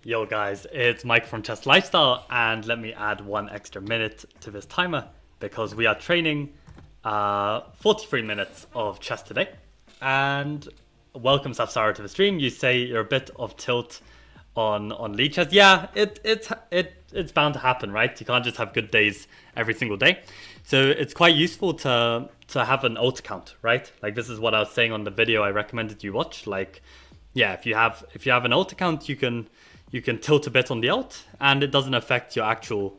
Yo guys, it's Mike from Chess Lifestyle, and let me add one extra minute to this timer because we are training 43 minutes of chess today. And welcome Safsara to the stream. You say you're a bit of tilt on lead chess. Yeah, it's bound to happen, right? You can't just have good days every single day. So it's quite useful to have an alt account, right? Like this is what I was saying on the video I recommended you watch. Like, yeah, if you have an alt account, you can tilt a bit on the alt, and it doesn't affect your actual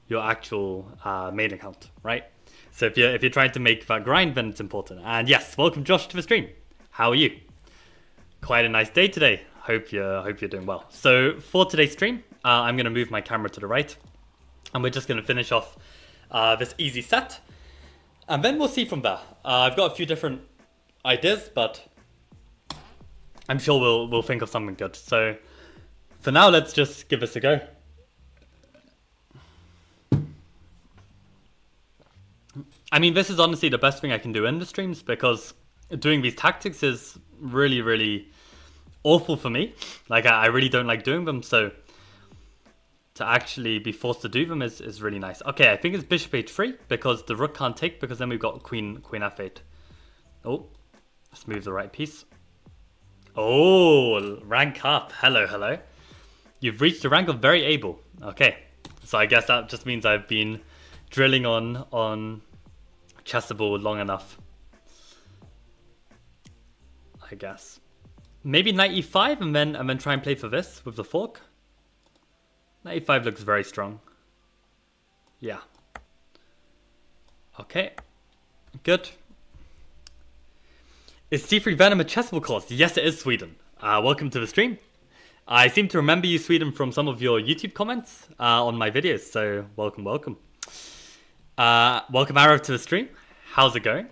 main account, right? So if you're trying to make that grind, then it's important. And yes, welcome Josh to the stream. How are you? Quite a nice day today. Hope you're doing well. So for today's stream, I'm gonna move my camera to the right, and we're just gonna finish off this easy set, and then we'll see from there. I've got a few different ideas, but I'm sure we'll think of something good. So for now, let's just give this a go. I mean, this is honestly the best thing I can do in the streams because doing these tactics is really, really awful for me. Like, I really don't like doing them, so to actually be forced to do them is really nice. Okay, I think it's bishop h3 because the rook can't take, because then we've got queen f8. Oh, let's move the right piece. Oh, rank up. Hello, hello. You've reached the rank of very able. Okay, so I guess that just means I've been drilling on Chessable long enough. I guess maybe knight e5 and then try and play for this with the fork. Knight e5 looks very strong. Yeah. Okay. Good. Is C3 Venom a Chessable course? Yes, it is, Sweden. Welcome to the stream. I seem to remember you, Sweden, from some of your YouTube comments on my videos, so welcome. Welcome, Arrow, to the stream. How's it going?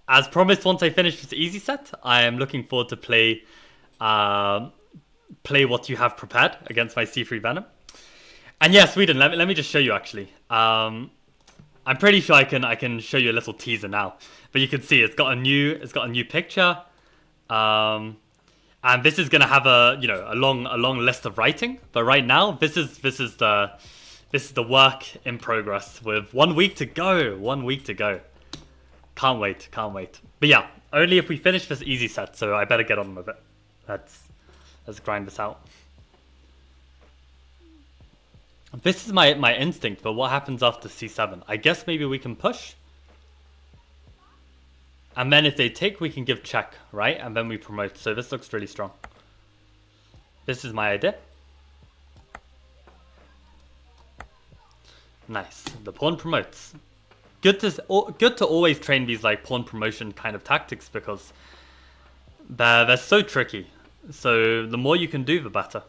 As promised, once I finish this easy set, I am looking forward to play what you have prepared against my C3 Venom. And yeah, Sweden, let me just show you, actually. I'm pretty sure I can show you a little teaser now, but you can see it's got a new picture. And this is gonna have a long list of writing, but right now this is the work in progress with 1 week to go. 1 week to go. Can't wait. But yeah, only if we finish this easy set, so I better get on with it. Let's grind this out. This is my instinct, but what happens after c7? I guess maybe we can push. And then if they take, we can give check, right? And then we promote. So this looks really strong. This is my idea. Nice. The pawn promotes. Good to always train these like pawn promotion kind of tactics because they're so tricky. So the more you can do, the better.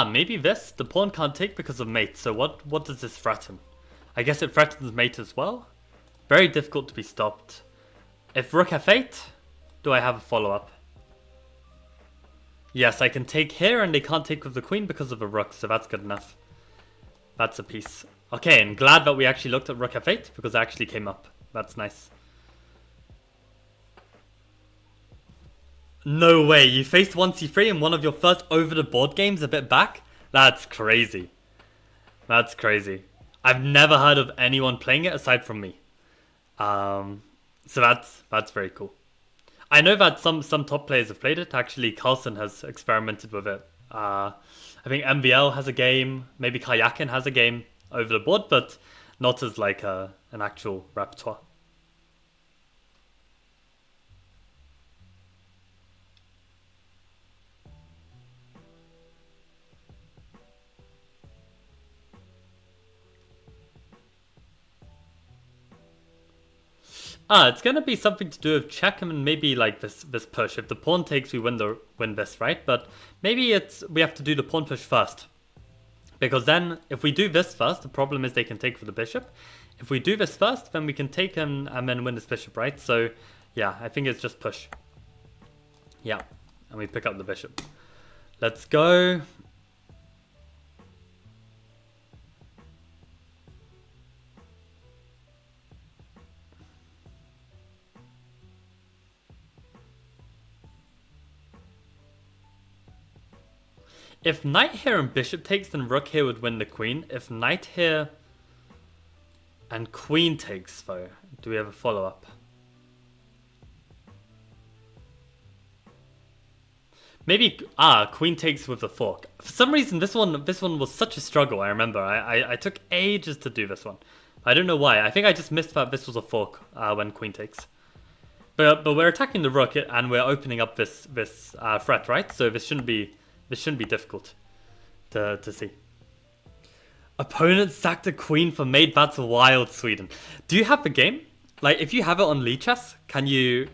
Maybe this? The pawn can't take because of mate, so what does this threaten? I guess it threatens mate as well? Very difficult to be stopped. If rook f8, do I have a follow-up? Yes, I can take here and they can't take with the queen because of a rook, so that's good enough. That's a piece. Okay, and glad that we actually looked at rook f8 because it actually came up. That's nice. No way, you faced 1c3 in one of your first over-the-board games a bit back? That's crazy. That's crazy. I've never heard of anyone playing it aside from me. So that's very cool. I know that some top players have played it. Actually, Carlsen has experimented with it. I think MVL has a game. Maybe Kayakin has a game over the board, but not as like an actual repertoire. It's gonna be something to do with check and maybe like this push. If the pawn takes, we win this, right? But maybe we have to do the pawn push first. Because then, if we do this first, the problem is they can take for the bishop. If we do this first, then we can take him and then win this bishop, right? So, yeah, I think it's just push. Yeah, and we pick up the bishop. Let's go. If knight here and bishop takes, then rook here would win the queen. If knight here and queen takes, though, do we have a follow-up? Maybe, queen takes with the fork. For some reason, this one was such a struggle, I remember. I took ages to do this one. I don't know why. I think I just missed that this was a fork when queen takes. But we're attacking the rook and we're opening up this threat, right? So this shouldn't be difficult to see. Opponent sacked a queen for mate. That's wild, Sweden. Do you have the game? Like, if you have it on Lichess, can you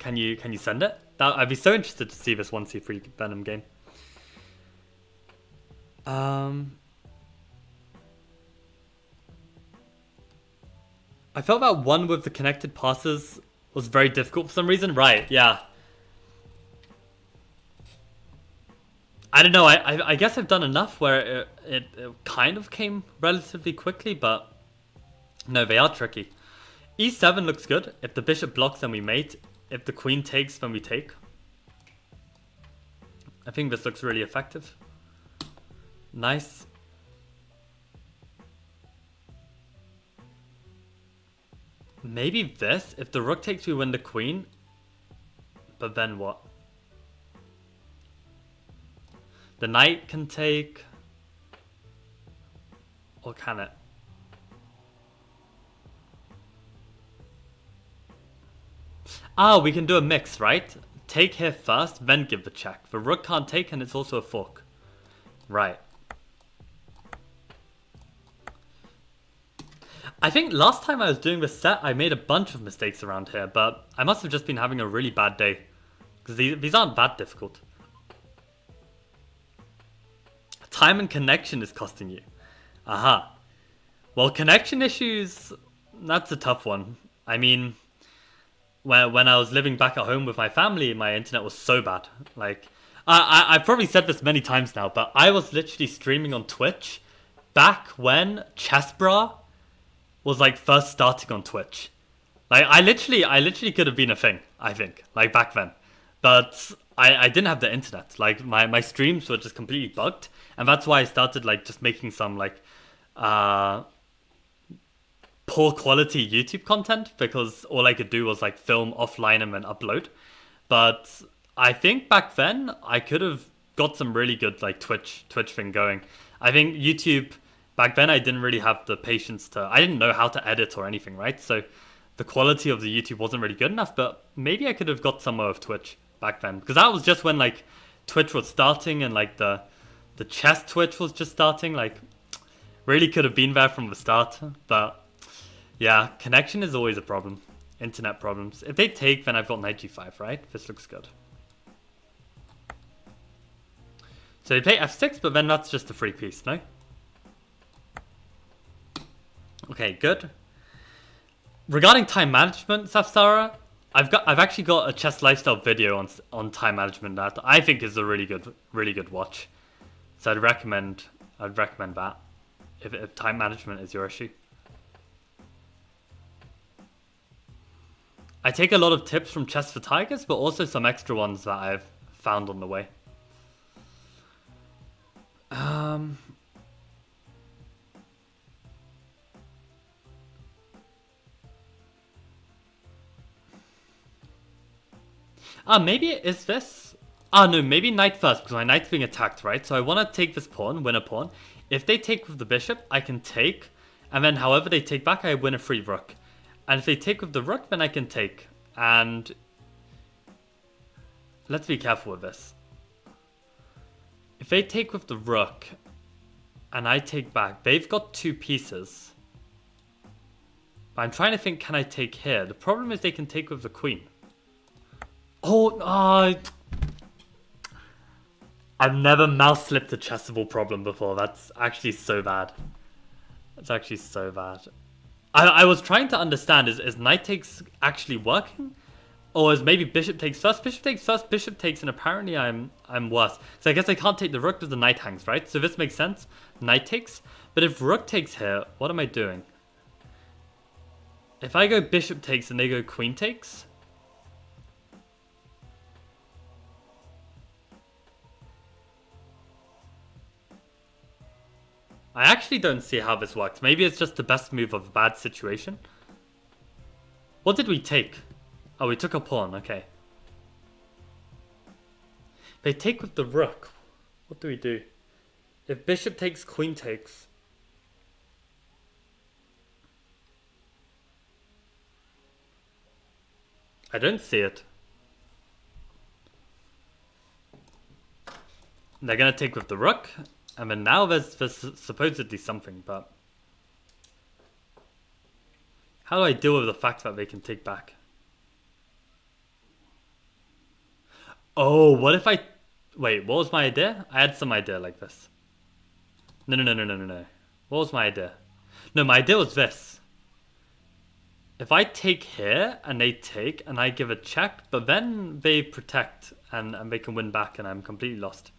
send it? I'd be so interested to see this 1c3 Venom game. I felt that one with the connected passes was very difficult for some reason. Right, yeah. I don't know, I guess I've done enough where it kind of came relatively quickly, but no, they are tricky. E7 looks good. If the bishop blocks, then we mate. If the queen takes, then we take. I think this looks really effective. Nice. Maybe this. If the rook takes, we win the queen. But then what? The knight can take. Or can it? We can do a mix, right? Take here first, then give the check. The rook can't take and it's also a fork. Right. I think last time I was doing this set, I made a bunch of mistakes around here, but I must have just been having a really bad day. Because these aren't that difficult. Time and connection is costing you. Aha. Well, connection issues, that's a tough one. I mean, when I was living back at home with my family, my internet was so bad. Like, I've probably said this many times now, but I was literally streaming on Twitch back when Chessbra was like first starting on Twitch. Like, I literally could have been a thing, I think, like back then. But I didn't have the internet. Like, my streams were just completely bugged. And that's why I started like just making some like poor quality YouTube content, because all I could do was like film offline and then upload. But I think back then I could have got some really good like Twitch thing going. I think YouTube back then I didn't really have the patience I didn't know how to edit or anything, right? So the quality of the YouTube wasn't really good enough, but maybe I could have got somewhere with Twitch back then, because that was just when like Twitch was starting and like the chess Twitch was just starting. Like, really could have been there from the start, but yeah, connection is always a problem. Internet problems. If they take, then I've got knight g5, right? This looks good. So they play f6, but then that's just a free piece, no? Okay, good. Regarding time management, Safsara, I've actually got a Chess Lifestyle video on time management that I think is a really good watch. So I'd recommend that if time management is your issue. I take a lot of tips from Chess for Tigers, but also some extra ones that I've found on the way. Maybe it is this. No, maybe knight first, because my knight's being attacked, right? So I want to take this pawn, win a pawn. If they take with the bishop, I can take, and then however they take back, I win a free rook. And if they take with the rook, then I can take. And let's be careful with this. If they take with the rook, and I take back, they've got two pieces. I'm trying to think, can I take here? The problem is they can take with the queen. Oh, I've never mouse slipped a chessable problem before. That's actually so bad. That's actually so bad. I was trying to understand, is knight takes actually working? Or is maybe bishop takes first? Bishop takes first, bishop takes, and apparently I'm worse. So I guess I can't take the rook because the knight hangs, right? So this makes sense. Knight takes. But if rook takes here, what am I doing? If I go bishop takes and they go queen takes... I actually don't see how this works. Maybe it's just the best move of a bad situation. What did we take? Oh, we took a pawn. Okay. They take with the rook. What do we do? If bishop takes, queen takes. I don't see it. They're going to take with the rook. I mean, now there's supposedly something, but... How do I deal with the fact that they can take back? Oh, what if I... Wait, what was my idea? I had some idea like this. No. What was my idea? No, my idea was this. If I take here, and they take, and I give a check, but then they protect, and they can win back, and I'm completely lost.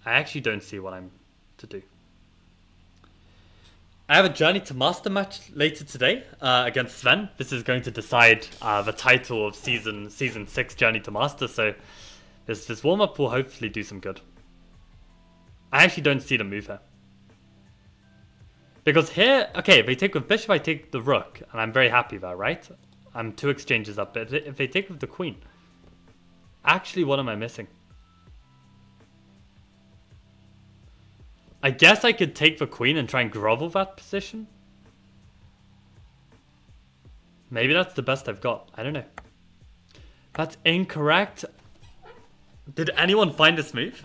I actually don't see what I'm to do. I have a Journey to Master match later today against Sven. This is going to decide the title of season 6 Journey to Master. So this warm up will hopefully do some good. I actually don't see the move here. Because here, okay, if they take with bishop, I take the rook, and I'm very happy there, right? I'm 2 exchanges up. But if they take with the queen, actually, what am I missing? I guess I could take the queen and try and grovel that position. Maybe that's the best I've got. I don't know. That's incorrect. Did anyone find this move?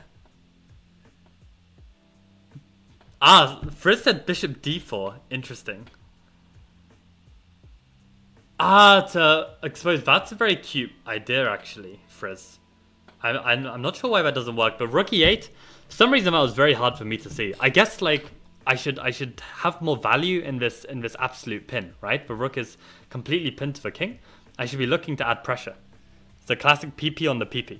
Ah, Frizz said bishop d4. Interesting. Ah, to expose. That's a very cute idea, actually, Frizz. I'm not sure why that doesn't work, but rook e8... For some reason that was very hard for me to see. I guess like I should have more value in this absolute pin, right? The rook is completely pinned to the king. I should be looking to add pressure. It's a classic PP on the PP.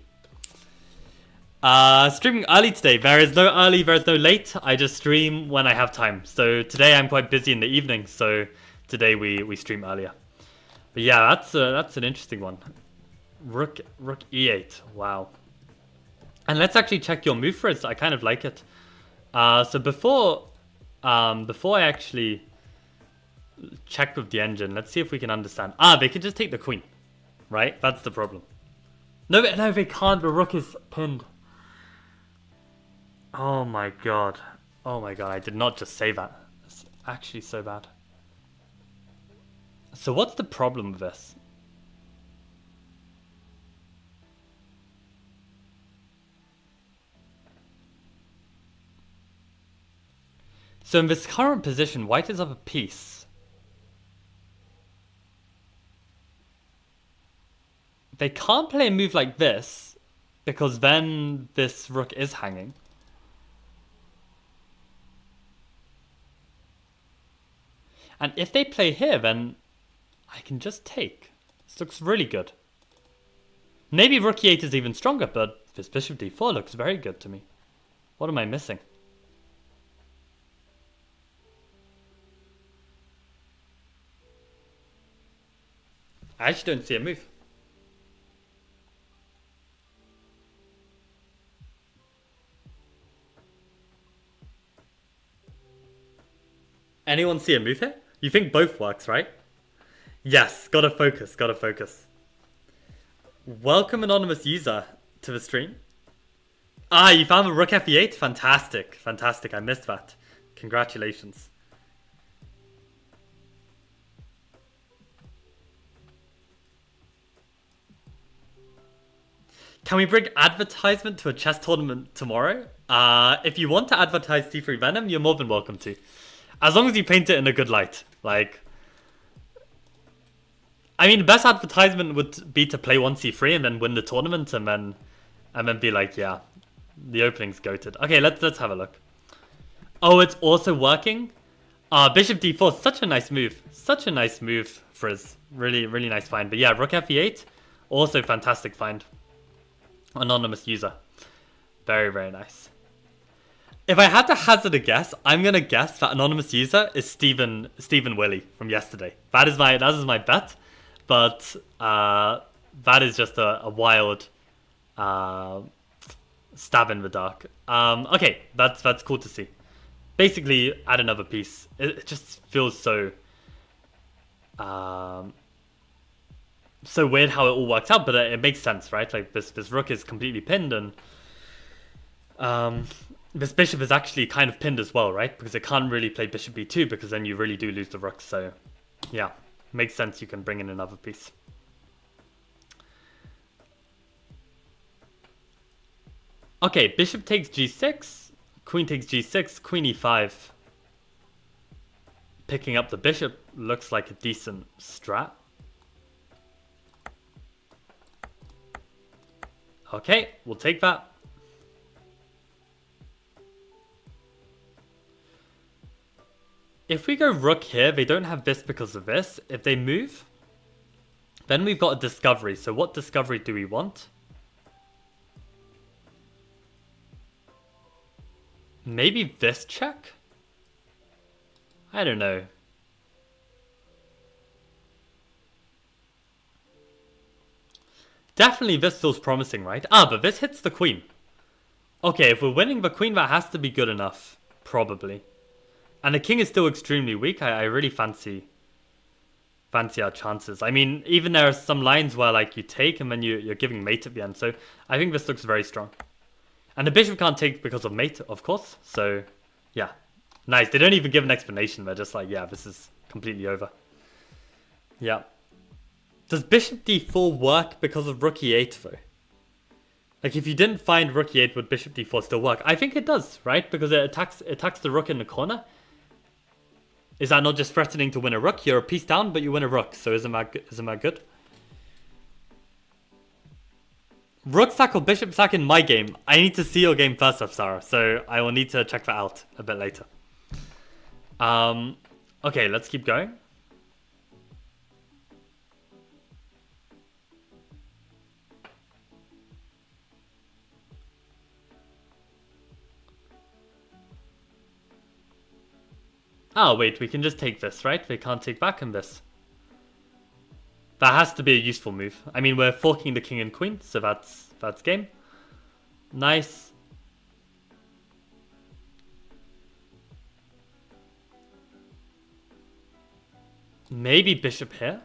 Streaming early today. There is no early, there is no late. I just stream when I have time. So today I'm quite busy in the evening, so today we stream earlier. But yeah, that's an interesting one. Rook e8. Wow. And let's actually check your move for it. I kind of like it. So before I actually check with the engine, let's see if we can understand. Ah, they can just take the queen, right? That's the problem. No, they can't. The rook is pinned. Oh my god. Oh my god, I did not just say that. It's actually so bad. So what's the problem with this? So in this current position, white is up a piece. They can't play a move like this, because then this rook is hanging. And if they play here, then I can just take. This looks really good. Maybe rook e8 is even stronger, but this bishop d4 looks very good to me. What am I missing? I actually don't see a move. Anyone see a move here? You think both works, right? Yes, gotta focus, gotta focus. Welcome, anonymous user, to the stream. Ah, you found the rook f8? Fantastic, fantastic, I missed that. Congratulations. Can we bring advertisement to a chess tournament tomorrow? If you want to advertise T3 Venom, you're more than welcome to. As long as you paint it in a good light. Like, I mean, the best advertisement would be to play 1c3 and then win the tournament and then be like, yeah, the opening's goated. Okay, let's have a look. Oh, it's also working? Bishop d4, such a nice move. Such a nice move, Frizz. Really, really nice find. But yeah, rook f8, also fantastic find. Anonymous user. Very, very nice. If I had to hazard a guess, I'm gonna guess that anonymous user is Stephen Willie from yesterday. That is my bet, but that is just a wild stab in the dark. Okay, that's cool to see. Basically, add another piece. It just feels so so weird how it all works out, but it makes sense, right? Like this rook is completely pinned, and this bishop is actually kind of pinned as well, right? Because it can't really play bishop b2 because then you really do lose the rook. So yeah, makes sense you can bring in another piece. Okay, bishop takes g6, queen takes g6, queen e5. Picking up the bishop looks like a decent strat. Okay, we'll take that. If we go rook here, they don't have this because of this. If they move, then we've got a discovery. So what discovery do we want? Maybe this check? I don't know. Definitely this feels promising, right? But this hits the queen. Okay, if we're winning the queen, that has to be good enough. Probably. And the king is still extremely weak. I really fancy our chances. I mean, even there are some lines where like you take and then you're giving mate at the end. So I think this looks very strong. And the bishop can't take because of mate, of course. So yeah, nice. They don't even give an explanation. They're just like, yeah, this is completely over. Yeah. Does bishop d4 work because of rook e8 though? Like if you didn't find rook e8, would bishop d4 still work? I think it does, right? Because it attacks the rook in the corner. Is that not just threatening to win a rook? You're a piece down, but you win a rook. So isn't that good? Rook sack or bishop sack in my game? I need to see your game first, Sarah. So I will need to check that out a bit later. Okay, let's keep going. Oh, wait, we can just take this, right? We can't take back on this. That has to be a useful move. I mean, we're forking the king and queen, so that's game. Nice. Maybe bishop here?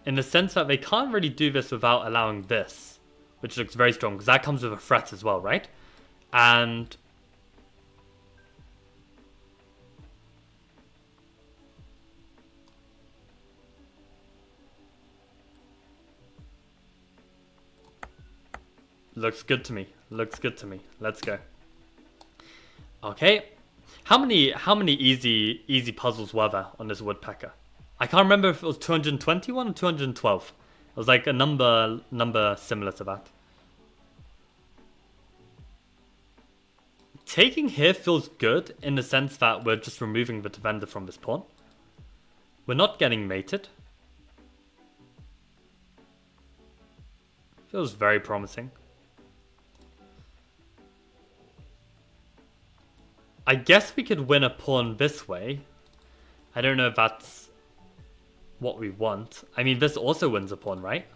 In the sense that they can't really do this without allowing this, which looks very strong, because that comes with a threat as well, right? And looks good to me. Looks good to me. Let's go. Okay. How many easy puzzles were there on this woodpecker? I can't remember if it was 221 or 212. It was like a number similar to that. Taking here feels good in the sense that we're just removing the defender from this pawn. We're not getting mated. Feels very promising. I guess we could win a pawn this way. I don't know if that's what we want. I mean, this also wins a pawn, right?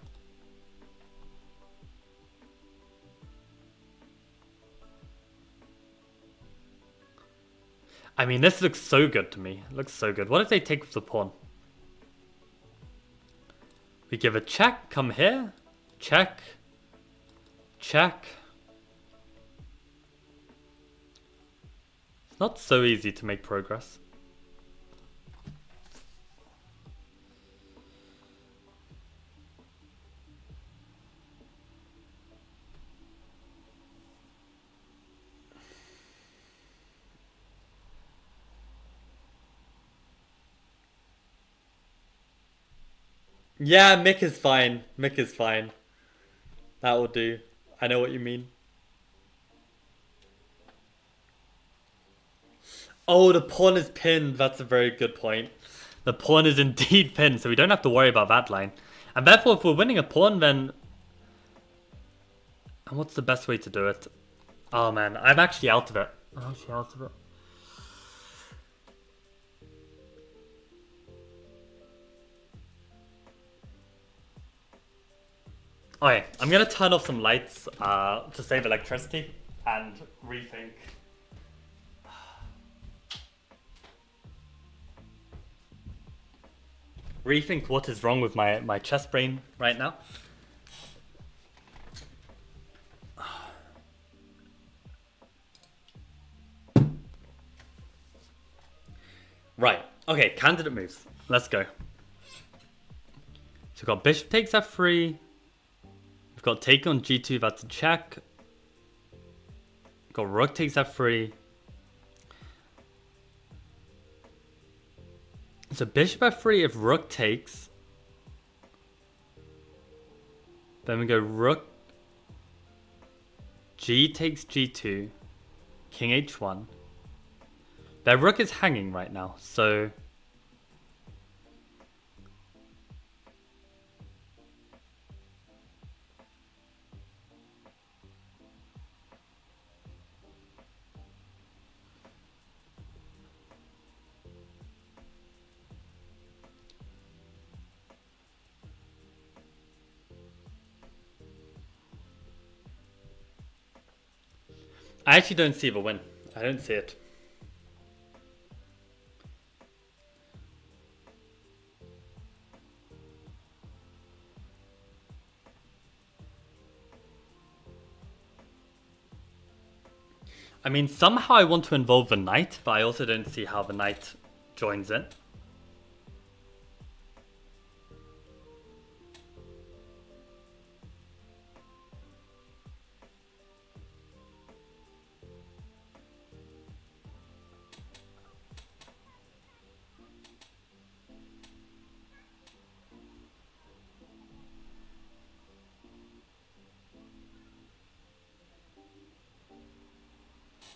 I mean, this looks so good to me. It looks so good. What if they take with the pawn? We give a check, come here. Check. Check. It's not so easy to make progress. Yeah, Mick is fine. Mick is fine. That will do. I know what you mean. Oh, the pawn is pinned. That's a very good point. The pawn is indeed pinned, so we don't have to worry about that line. And therefore, if we're winning a pawn, then... And what's the best way to do it? Oh man, I'm actually out of it. I'm actually out of it. Okay, I'm gonna turn off some lights to save electricity and rethink. Rethink what is wrong with my chess brain right now. Right, okay, candidate moves. Let's go. So we've got bishop takes f3. We've got take on g2, that's a check. We've got rook takes f3. So bishop f3 if rook takes. Then we go rook. G takes g2. King h1. Their rook is hanging right now, so... I actually don't see the win. I don't see it. I mean, somehow I want to involve the knight, but I also don't see how the knight joins in.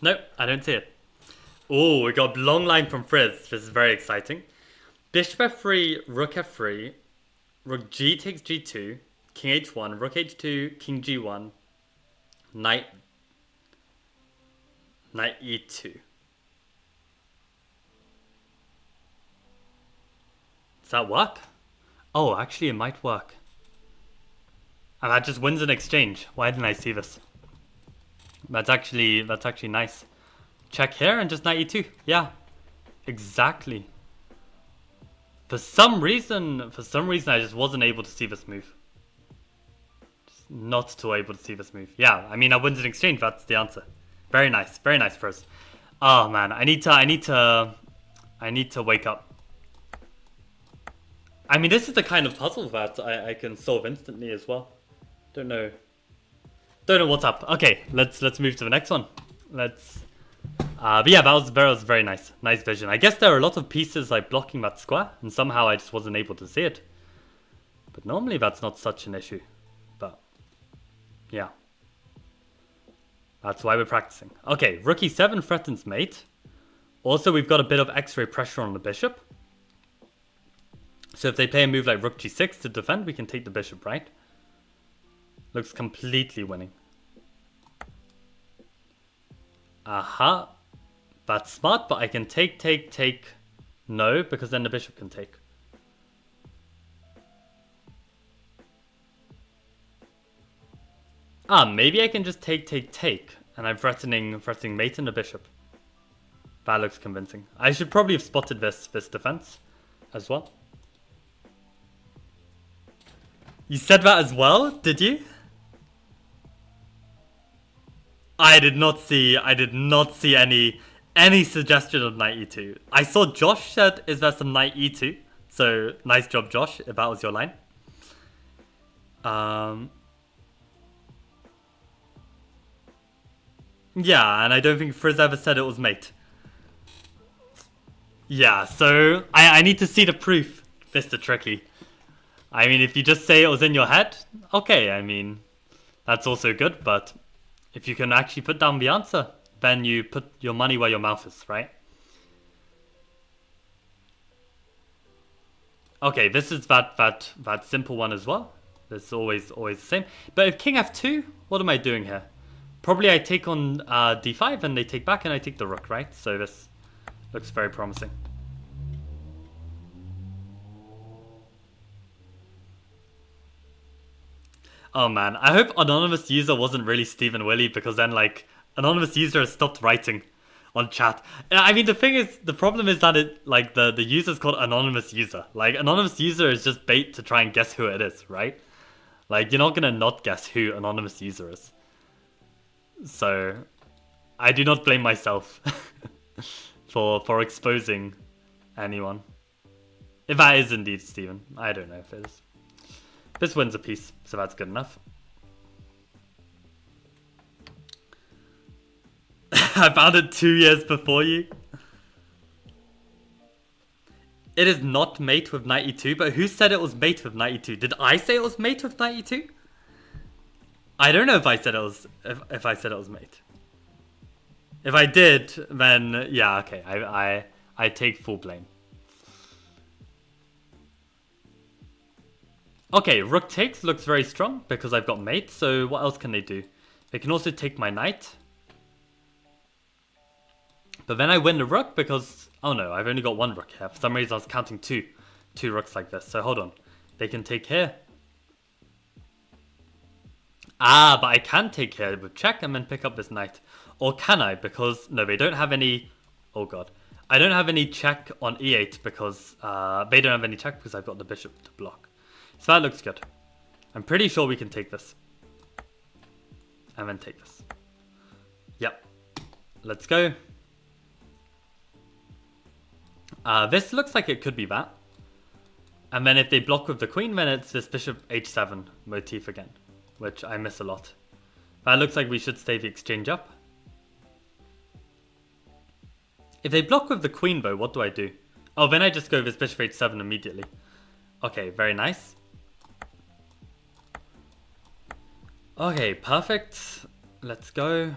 Nope, I don't see it. Oh, we got a long line from Frizz. This is very exciting. Bishop f3, rook f3, rook g takes g2, king h1, rook h2, king g1, knight e2. Does that work? Oh, actually it might work. And that just wins an exchange. Why didn't I see this? That's actually nice. Check here and just knight e2. Yeah, exactly. For some reason, I just wasn't able to see this move. Just not too able to see this move. Yeah, I mean, I wins an exchange. That's the answer. Very nice for us. Oh man, I need to wake up. I mean, this is the kind of puzzle that I can solve instantly as well. Don't know what's up. Okay, let's move to the next one. But yeah, that was very nice. Nice vision. I guess there are a lot of pieces like blocking that square, and somehow I just wasn't able to see it. But normally that's not such an issue. But yeah. That's why we're practicing. Okay, rook e7 threatens mate. Also, we've got a bit of x-ray pressure on the bishop. So if they play a move like rook g6 to defend, we can take the bishop, right? Looks completely winning. Aha. That's smart, but I can take. No, because then the bishop can take. Maybe I can just take. And I'm threatening mate and the bishop. That looks convincing. I should probably have spotted this defense as well. You said that as well, did you? I did not see any suggestion of knight e2. I saw Josh said, is there some knight e2? So nice job, Josh, if that was your line. Yeah, and I don't think Frizz ever said it was mate. Yeah, so I need to see the proof, Mr. Tricky. I mean, if you just say it was in your head, okay, I mean, that's also good, but if you can actually put down the answer, then you put your money where your mouth is, right? Okay, this is that simple one as well. It's always the same. But if king f2, what am I doing here? Probably I take on d5 and they take back and I take the rook, right? So this looks very promising. Oh man, I hope anonymous user wasn't really Stephen Willie, because then like anonymous user has stopped writing on chat. I mean, the problem is that it like the user's called anonymous user. Like anonymous user is just bait to try and guess who it is, right? Like you're not gonna not guess who anonymous user is. So I do not blame myself for exposing anyone. If that is indeed Stephen, I don't know if it is. This wins a piece, so that's good enough. I found it 2 years before you. It is not mate with 92, but who said it was mate with 92? Did I say it was mate with 92? I don't know if I said it was if I said it was mate. If I did, then yeah, okay. I take full blame. Okay, rook takes looks very strong because I've got mate, so what else can they do? They can also take my knight. But then I win the rook because... Oh no, I've only got one rook here. For some reason I was counting two rooks like this. So hold on. They can take here. Ah, but I can take here with check and then pick up this knight. Or can I? Because... No, they don't have any... Oh god. I don't have any check on e8 because... they don't have any check because I've got the bishop to block. So that looks good. I'm pretty sure we can take this. And then take this. Yep. Let's go. This looks like it could be that. And then if they block with the queen, then it's this bishop h7 motif again, which I miss a lot. That looks like we should stay the exchange up. If they block with the queen though, what do I do? Oh, then I just go this bishop h7 immediately. Okay, very nice. Okay, perfect. Let's go.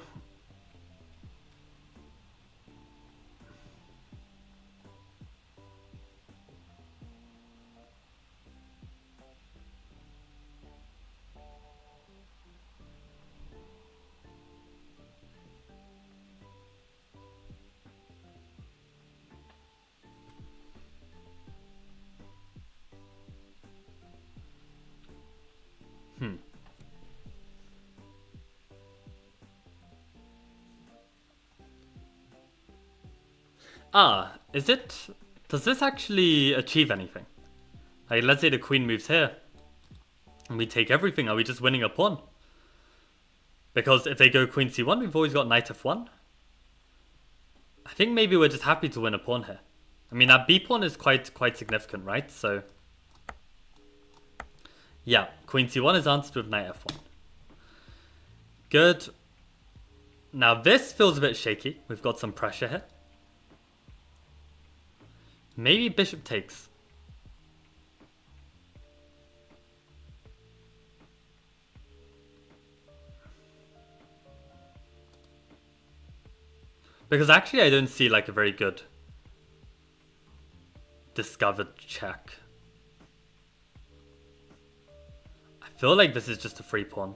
Ah, is it... Does this actually achieve anything? Like, let's say the queen moves here. And we take everything. Are we just winning a pawn? Because if they go queen c1, we've always got knight f1. I think maybe we're just happy to win a pawn here. I mean, that b pawn is quite significant, right? So... Yeah, queen c1 is answered with knight f1. Good. Now this feels a bit shaky. We've got some pressure here. Maybe bishop takes. Because actually I don't see like a very good discovered check. I feel like this is just a free pawn.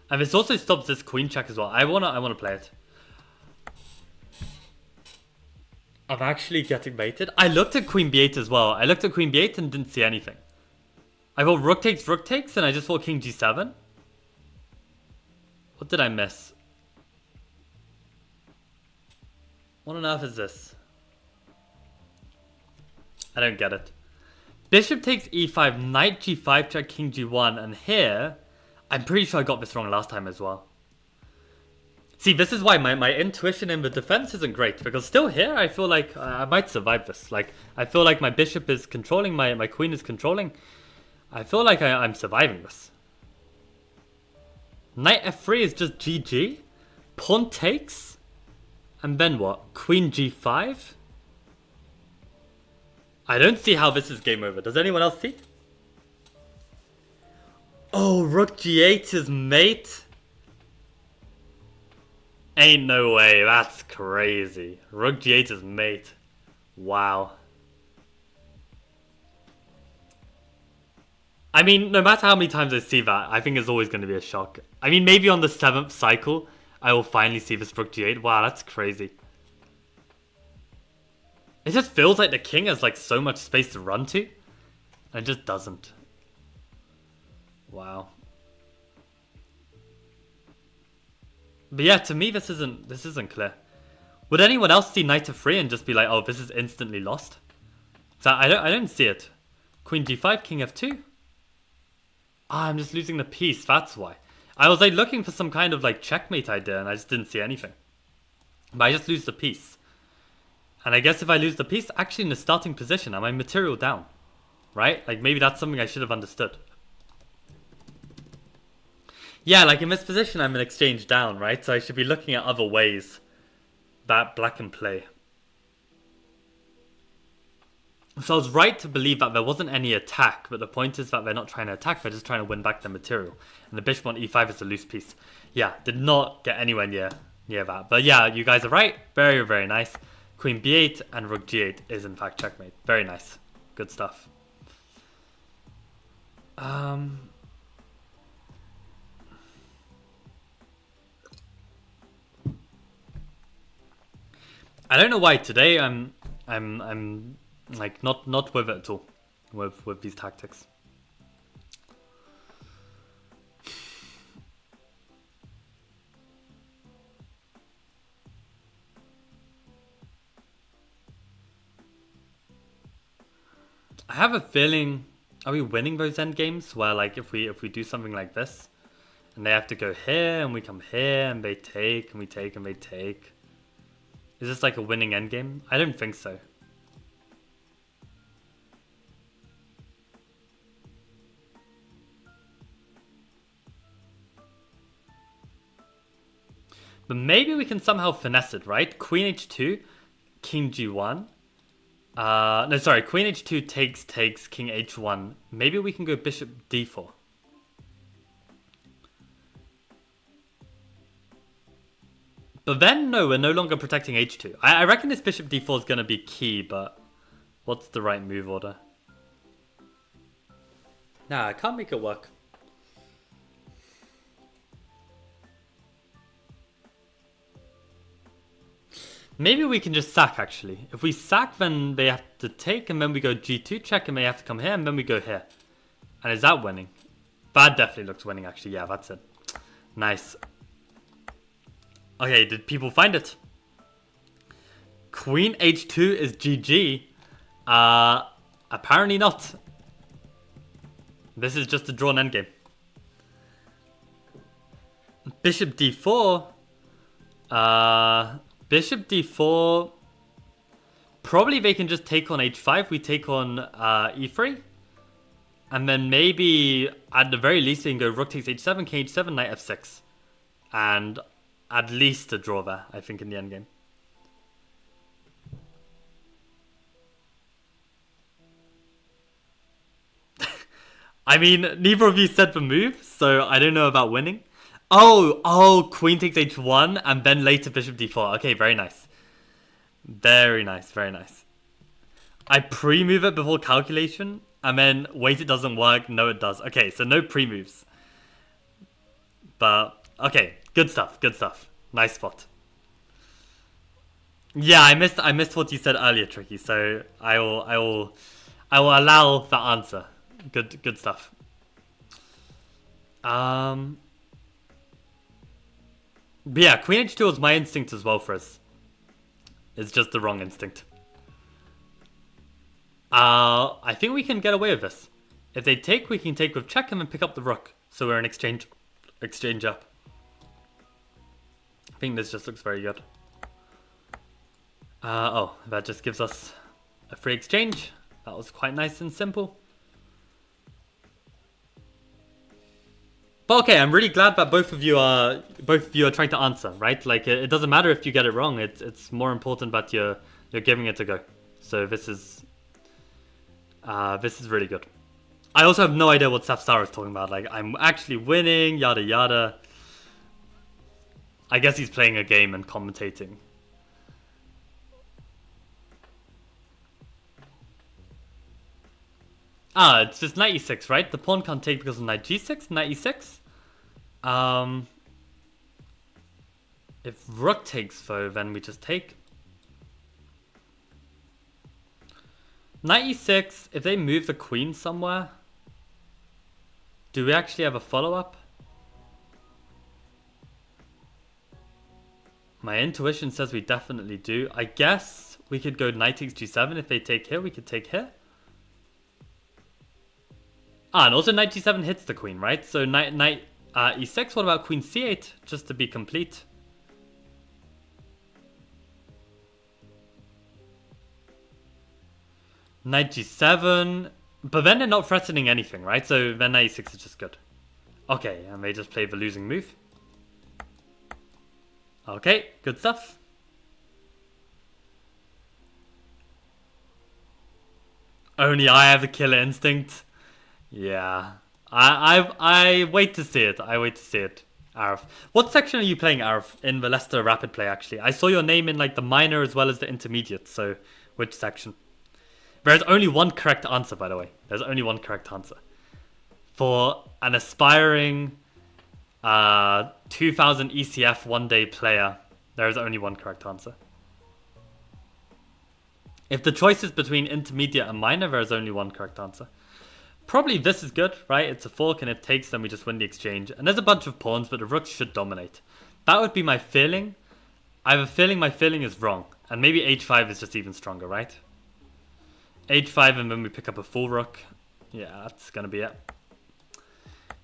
And this also stops this queen check as well. I wanna play it. I'm actually getting baited. I looked at queen b8 as well. I looked at queen b8 and didn't see anything. I thought rook takes, and I just thought king g7. What did I miss? What on earth is this? I don't get it. Bishop takes e5, knight g5, check king g1, and here, I'm pretty sure I got this wrong last time as well. See, this is why my intuition in the defense isn't great, because still here, I feel like I might survive this. Like, I feel like my bishop is controlling, my queen is controlling. I feel like I'm surviving this. Knight f3 is just GG. Pawn takes. And then what? Queen g5? I don't see how this is game over. Does anyone else see? Oh, rook g8 is mate? Ain't no way, that's crazy. Rook g8 is mate. Wow. I mean, no matter how many times I see that, I think it's always going to be a shock. I mean, maybe on the 7th cycle, I will finally see this rook g8. Wow, that's crazy. It just feels like the king has like so much space to run to. And it just doesn't. Wow. But yeah, to me this isn't clear. Would anyone else see knight to 3 and just be like, oh, this is instantly lost? So I don't see it. Queen g5, king f2. Ah, I'm just losing the piece, that's why. I was like looking for some kind of like checkmate idea and I just didn't see anything. But I just lose the piece. And I guess if I lose the piece, actually in the starting position, am I material down? Right? Like maybe that's something I should have understood. Yeah, like in this position I'm an exchange down, right? So I should be looking at other ways that black can play. So I was right to believe that there wasn't any attack, but the point is that they're not trying to attack, they're just trying to win back their material. And the bishop on e5 is a loose piece. Yeah, did not get anywhere near that. But yeah, you guys are right. Very, very nice. Queen b8 and rook g8 is in fact checkmate. Very nice. Good stuff. I don't know why today I'm like not with it at all with these tactics. I have a feeling, are we winning those end games where like if we do something like this and they have to go here and we come here and they take and we take and they take. Is this like a winning endgame? I don't think so. But maybe we can somehow finesse it, right? Queen h2, king g1. No, sorry. Queen h2 takes, king h1. Maybe we can go bishop d4. But then, no, we're no longer protecting h2. I reckon this bishop d4 is going to be key, but what's the right move order? Nah, I can't make it work. Maybe we can just sack, actually. If we sack, then they have to take, and then we go g2 check, and they have to come here, and then we go here. And is that winning? That definitely looks winning, actually. Yeah, that's it. Nice. Okay, did people find it? Queen h2 is GG. Apparently not. This is just a drawn endgame. Bishop d4. Bishop d4. Probably they can just take on h5. We take on e3. And then maybe, at the very least, they can go rook takes h7, king h7, knight f6. And at least a draw there, I think, in the endgame. I mean, neither of you said the move, so I don't know about winning. Oh, queen takes h1, and then later bishop d4. Okay, very nice. Very nice, very nice. I pre-move it before calculation, and then wait, it doesn't work. No, it does. Okay, so no pre-moves. But, okay, good stuff, good stuff. Nice spot. Yeah, I missed what you said earlier, Tricky, so I will allow that answer. Good stuff. But yeah, queen h2 was my instinct as well for us. It's just the wrong instinct. I think we can get away with this. If they take, we can take with check and then pick up the rook. So we're in exchange up. I think this just looks very good. Oh, that just gives us a free exchange. That was quite nice and simple. But okay, I'm really glad that both of you are trying to answer, right? Like it doesn't matter if you get it wrong. It's more important that you're giving it a go. So this is really good. I also have no idea what Sapsara is talking about. Like, I'm actually winning, yada yada. I guess he's playing a game and commentating. Ah, it's just knight e6, right? The pawn can't take because of knight g6, knight e6. If rook takes though, then we just take. Knight e6, if they move the queen somewhere, do we actually have a follow-up? My intuition says we definitely do. I guess we could go knight takes g7. If they take here, we could take here. Ah, and also knight g7 hits the queen, right? So knight e6. What about queen c8? Just to be complete. Knight g7. But then they're not threatening anything, right? So then knight e6 is just good. Okay, and they just play the losing move. Okay, good stuff. Only I have the killer instinct. Yeah. I wait to see it. I wait to see it. Arif. What section are you playing, Arif, in the Leicester Rapid Play, actually? I saw your name in like the minor as well as the intermediate, so which section? There's only one correct answer, by the way. There's only one correct answer. For an aspiring 2000 ECF one-day player, there is only one correct answer. If the choice is between intermediate and minor, there is only one correct answer. Probably this is good, right? It's a fork and it takes, then we just win the exchange. And there's a bunch of pawns, but the rook should dominate. That would be my feeling. I have a feeling my feeling is wrong. And maybe h5 is just even stronger, right? h5 and then we pick up a full rook. Yeah, that's going to be it.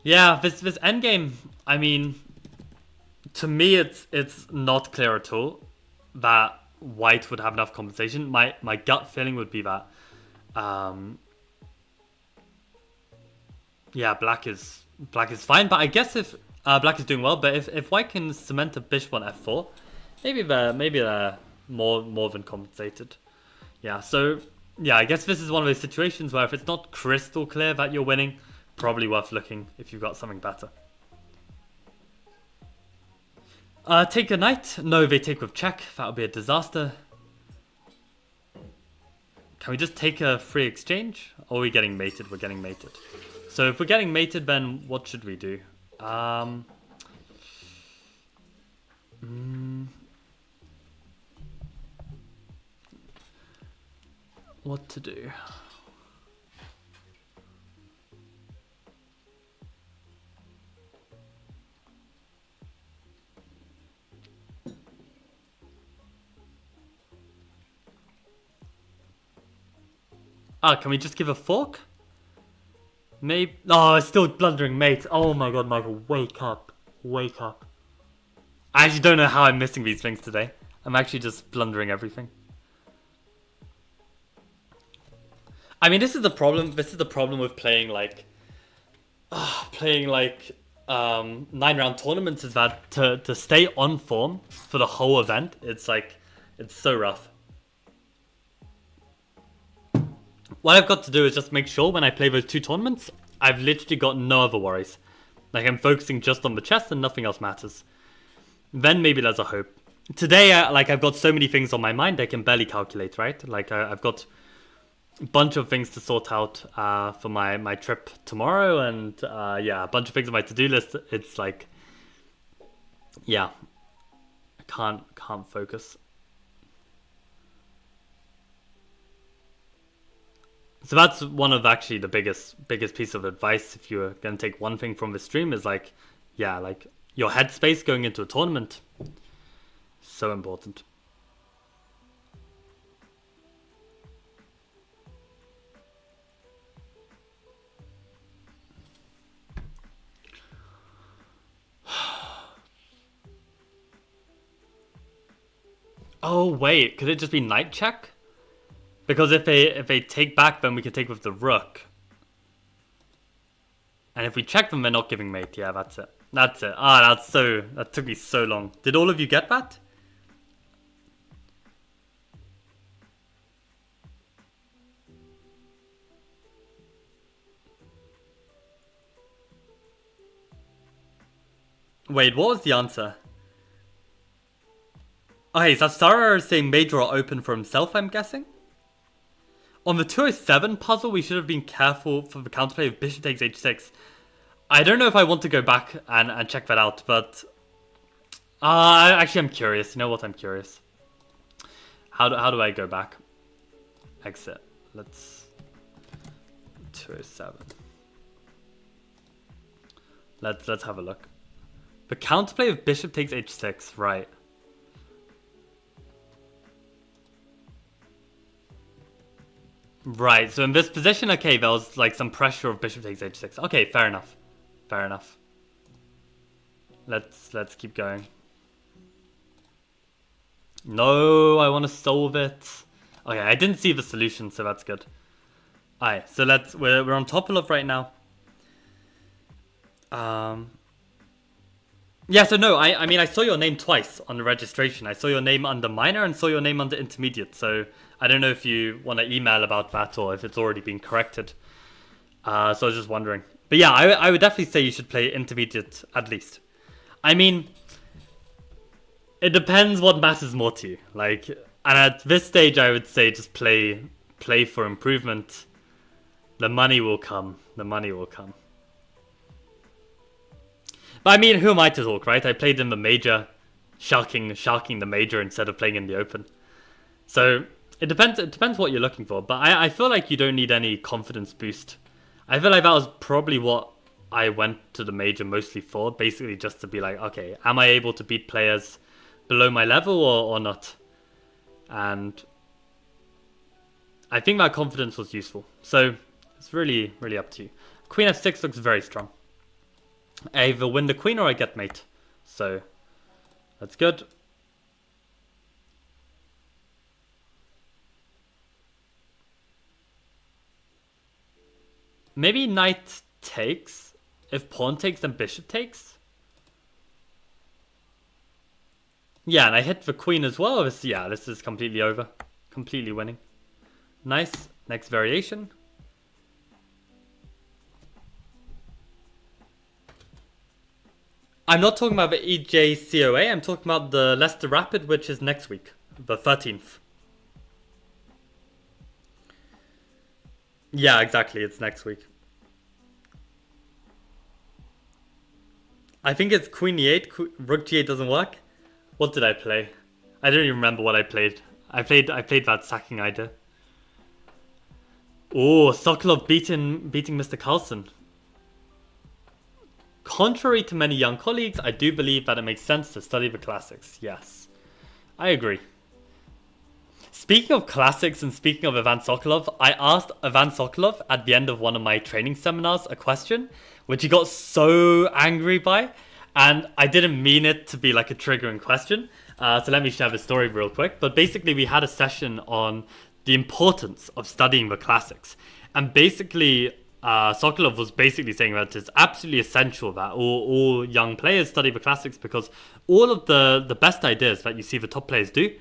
Yeah, this endgame, I mean, to me it's not clear at all that white would have enough compensation. My gut feeling would be that yeah, black is fine, but I guess if black is doing well, but if white can cement a bishop on f4, maybe they're more than compensated. Yeah, so yeah, I guess this is one of those situations where if it's not crystal clear that you're winning, probably worth looking if you've got something better. Take a knight. No, they take with check. That would be a disaster. Can we just take a free exchange? Or are we getting mated? We're getting mated. So if we're getting mated, then what should we do? What to do? Can we just give a fork? Maybe. Oh, it's still blundering mate. Oh my god, Michael, wake up. Wake up. I actually don't know how I'm missing these things today. I'm actually just blundering everything. I mean, this is the problem. This is the problem with playing like 9-round tournaments, is that to stay on form for the whole event, it's so rough. What I've got to do is just make sure when I play those 2 tournaments, I've literally got no other worries. Like, I'm focusing just on the chess and nothing else matters. Then maybe there's a hope. Today, I've got so many things on my mind I can barely calculate, right? Like, I've got a bunch of things to sort out for my trip tomorrow, and yeah, a bunch of things on my to-do list. It's like, yeah, I can't focus. So that's one of actually the biggest piece of advice if you're going to take one thing from the stream is like, yeah, like your headspace going into a tournament. So important. Oh wait, could it just be knight check? Because if they take back, then we can take with the rook. And if we check them, they're not giving mate. Yeah, that's it. That's it. That took me so long. Did all of you get that? Wait, what was the answer? Okay, so Sarah is saying major or open for himself, I'm guessing? On the 207 puzzle, we should have been careful for the counterplay of bishop takes h6. I don't know if I want to go back and check that out, but... actually, I'm curious. You know what? I'm curious. How do I go back? Exit. Let's... 207. Let's have a look. The counterplay of bishop takes h6, right. Right, so in this position, okay, there was like some pressure of bishop takes h6. Okay, fair enough. Fair enough. Let's keep going. No, I want to solve it. Okay, I didn't see the solution, so that's good. Alright, so we're on Topalov right now. Yeah, so no, I mean I saw your name twice on the registration. I saw your name under minor and saw your name under intermediate. So I don't know if you want to email about that or if it's already been corrected. So I was just wondering. But yeah, I would definitely say you should play intermediate at least. I mean, it depends what matters more to you. Like, and at this stage, I would say just play for improvement. The money will come. The money will come. But I mean, who am I to talk, right? I played in the major, sharking the major instead of playing in the open. So it depends what you're looking for. But I feel like you don't need any confidence boost. I feel like that was probably what I went to the major mostly for. Basically just to be like, okay, am I able to beat players below my level or not? And I think that confidence was useful. So it's really, really up to you. Queen f6 looks very strong. I either win the queen or I get mate. So that's good. Maybe knight takes. If pawn takes, then bishop takes. Yeah, and I hit the queen as well. Yeah, this is completely over. Completely winning. Nice. Next variation. I'm not talking about the EJCOA, I'm talking about the Leicester Rapid, which is next week, the 13th. Yeah, exactly, it's next week. I think it's Queen e8, Rook g8 doesn't work. What did I play? I don't even remember what I played. I played that sacking idea. Oh, Sokolov beating Mr. Carlsen. Contrary to many young colleagues, I do believe that it makes sense to study the classics. Yes, I agree. Speaking of classics and speaking of Ivan Sokolov, I asked Ivan Sokolov at the end of one of my training seminars a question, which he got so angry by, and I didn't mean it to be like a triggering question. So let me share the story real quick. But basically, we had a session on the importance of studying the classics, and basically, Sokolov was basically saying that it's absolutely essential that all young players study the classics because all of the best ideas that you see the top players do,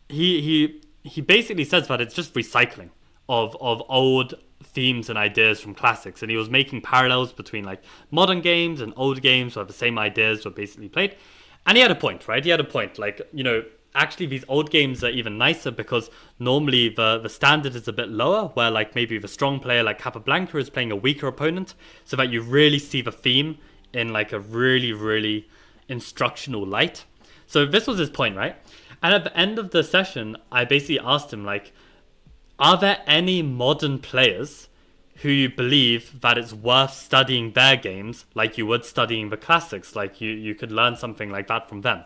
he basically says that it's just recycling of old themes and ideas from classics, and he was making parallels between like modern games and old games where the same ideas were basically played, and he had a point, right? He had a point, like, you know, actually these old games are even nicer because normally the standard is a bit lower, where like maybe the strong player like Capablanca is playing a weaker opponent, so that you really see the theme in like a really, really instructional light. So this was his point, right? And at the end of the session, I basically asked him, like, are there any modern players who you believe that it's worth studying their games like you would studying the classics, like you could learn something like that from them?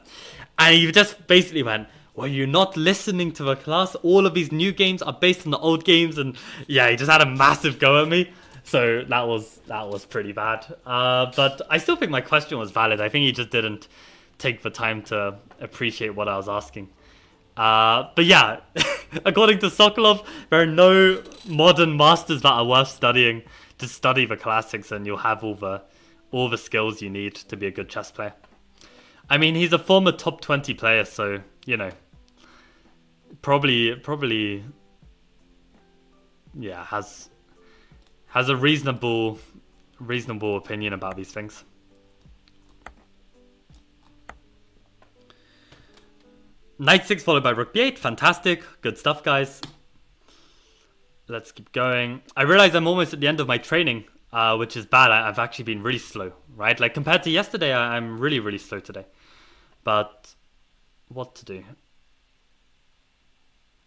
And he just basically went, well, you're not listening to the class. All of these new games are based on the old games. And yeah, he just had a massive go at me. So that was pretty bad. But I still think my question was valid. I think he just didn't take the time to appreciate what I was asking. But yeah, according to Sokolov, there are no modern masters that are worth studying. Just study the classics and you'll have all the skills you need to be a good chess player. I mean, he's a former top 20 player, so, you know, probably, yeah, has a reasonable opinion about these things. Knight 6 followed by rook b8. Fantastic. Good stuff, guys. Let's keep going. I realize I'm almost at the end of my training, which is bad. I've actually been really slow, right? Like compared to yesterday, I'm really, really slow today. But what to do?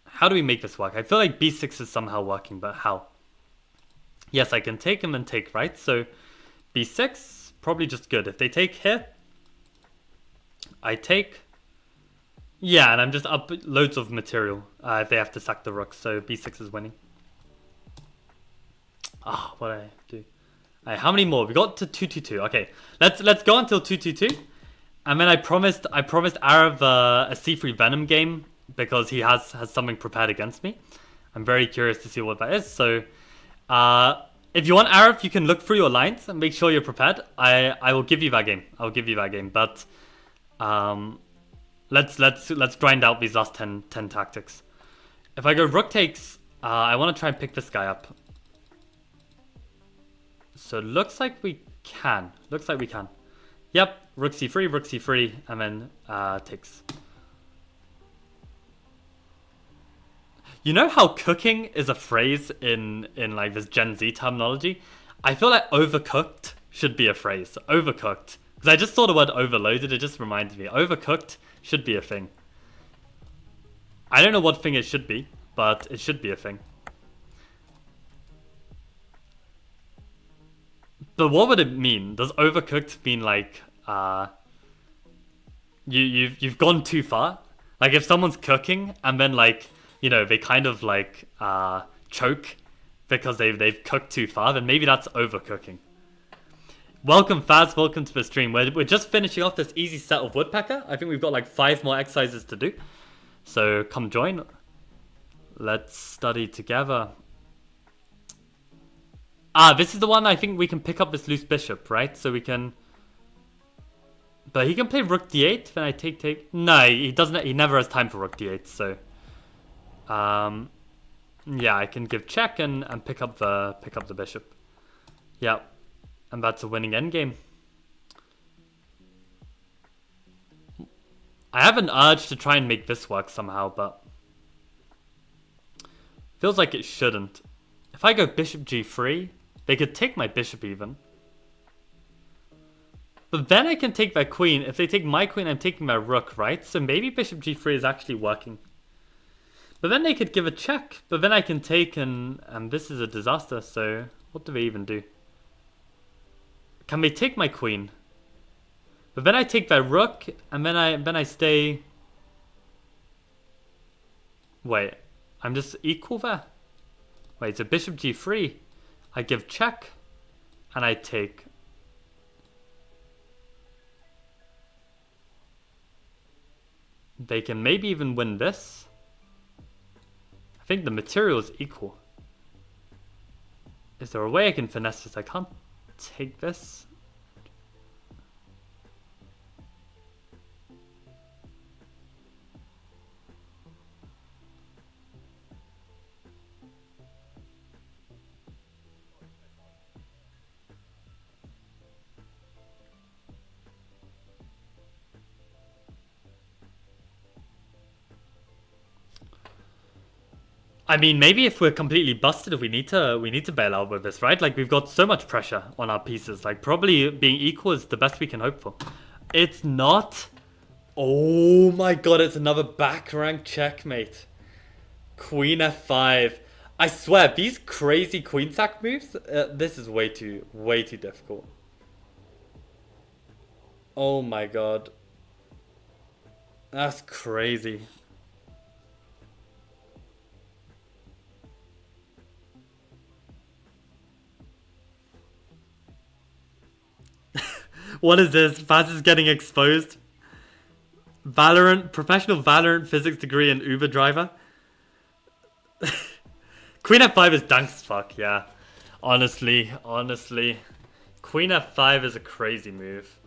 How do we make this work? I feel like b6 is somehow working, but how? Yes, I can take him and take, right? So b6, probably just good. If they take here, I take. Yeah, and I'm just up loads of material if they have to sack the rook. So b6 is winning. Ah, what did I do? Alright, how many more? We got to 222. Okay, let's go until 222. And then I promised Arav a C3 Venom game because he has something prepared against me. I'm very curious to see what that is. So, if you want Arav, you can look through your lines and make sure you're prepared. I will give you that game. I'll give you that game. But let's grind out these last 10 tactics. If I go rook takes, I want to try and pick this guy up. So it looks like we can. Yep, rook c3, and then takes. You know how cooking is a phrase in like this Gen Z terminology? I feel like overcooked should be a phrase. Overcooked. Because I just saw the word overloaded, it just reminded me. Overcooked should be a thing. I don't know what thing it should be, but it should be a thing. But what would it mean? Does overcooked mean like you've gone too far? Like if someone's cooking and then like, you know, they kind of like choke because they've cooked too far, then maybe that's overcooking. Welcome Faz, welcome to the stream. We're just finishing off this easy set of Woodpecker. I think we've got like 5 more exercises to do. So come join. Let's study together. This is the one I think we can pick up this loose bishop, right? So we can... But he can play rook d8, then I take... No, he doesn't. He never has time for rook d8, so... yeah, I can give check and pick up the bishop. Yeah, and that's a winning endgame. I have an urge to try and make this work somehow, but... Feels like it shouldn't. If I go bishop g3... They could take my bishop even. But then I can take their queen. If they take my queen, I'm taking their rook, right? So maybe bishop g3 is actually working. But then they could give a check. But then I can take and this is a disaster. So what do they even do? Can they take my queen? But then I take their rook and then I stay... Wait, I'm just equal there? Wait, so bishop g3. I give check, and I take. They can maybe even win this. I think the material is equal. Is there a way I can finesse this? I can't take this. I mean, maybe if we're completely busted, we need to bail out with this, right? Like we've got so much pressure on our pieces. Like probably being equal is the best we can hope for. It's not. Oh my god! It's another back rank checkmate. Queen f5. I swear these crazy queen sack moves. This is way too difficult. Oh my god. That's crazy. What is this? Faz is getting exposed. Valorant, professional Valorant physics degree and Uber driver. Queen f5 is dank as fuck, yeah. Honestly. Queen f5 is a crazy move.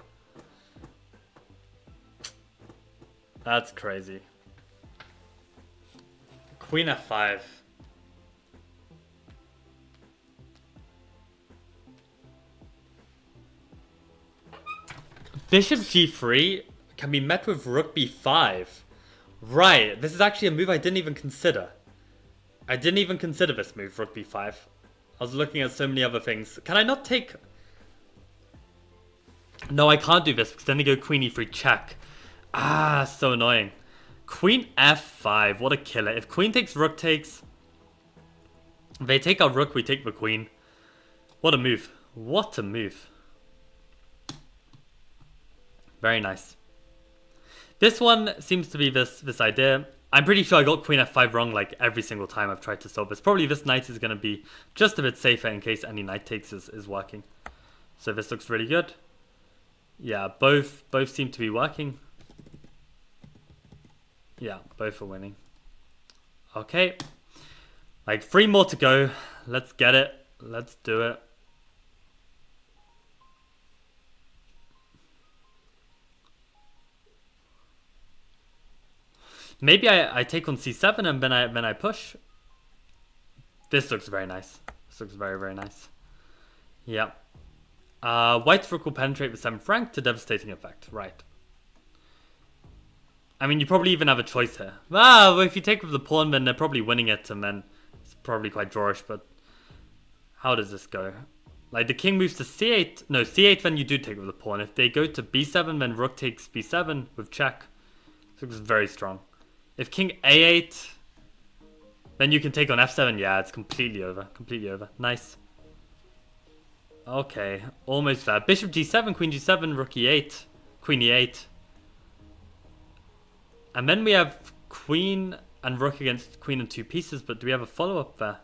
That's crazy. Queen f5. Bishop g3 can be met with rook b5. Right, this is actually a move I didn't even consider. I didn't even consider this move, rook b5. I was looking at so many other things. Can I not take... No, I can't do this because then they go queen e3 check. Ah, so annoying. Queen f5, what a killer. If queen takes, rook takes. If they take our rook, we take the queen. What a move. What a move. Very nice. This one seems to be this idea. I'm pretty sure I got queen f5 wrong like every single time I've tried to solve this. Probably this knight is going to be just a bit safer in case any knight takes is working. So this looks really good. Yeah, both seem to be working. Yeah, both are winning. Okay. Like 3 more to go. Let's get it. Let's do it. Maybe I take on c7 and then I push. This looks very nice. This looks very, very nice. Yeah. White's rook will penetrate the 7th rank to devastating effect. Right. I mean, you probably even have a choice here. Well, if you take with the pawn, then they're probably winning it, and then it's probably quite drawish, but how does this go? Like, the king moves to c8. No, c8, then you do take with the pawn. If they go to b7, then rook takes b7 with check. This looks very strong. If king a8, then you can take on f7. Yeah, it's completely over. Completely over. Nice. Okay, almost there. Bishop g7, queen g7, rook e8, queen e8. And then we have queen and rook against queen in 2 pieces, but do we have a follow-up there?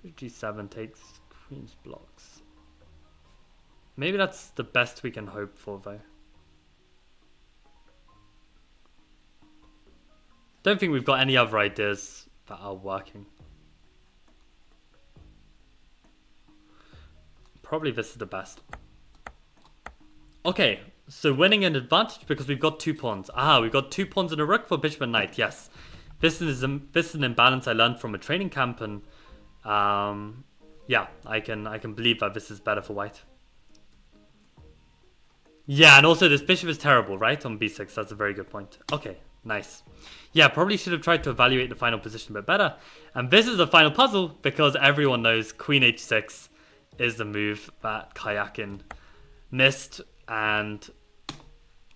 G7 takes queen's blocks. Maybe that's the best we can hope for, though. Don't think we've got any other ideas that are working. Probably this is the best. Okay, so winning an advantage because we've got 2 pawns. Ah, we've got 2 pawns and a rook for bishop and knight. Yes, this is an imbalance I learned from a training camp, and yeah, I can believe that this is better for white. Yeah, and also this bishop is terrible, right? On b6, that's a very good point. Okay, nice. Yeah, probably should have tried to evaluate the final position a bit better. And this is the final puzzle because everyone knows queen h6 is the move that Kyakin missed, and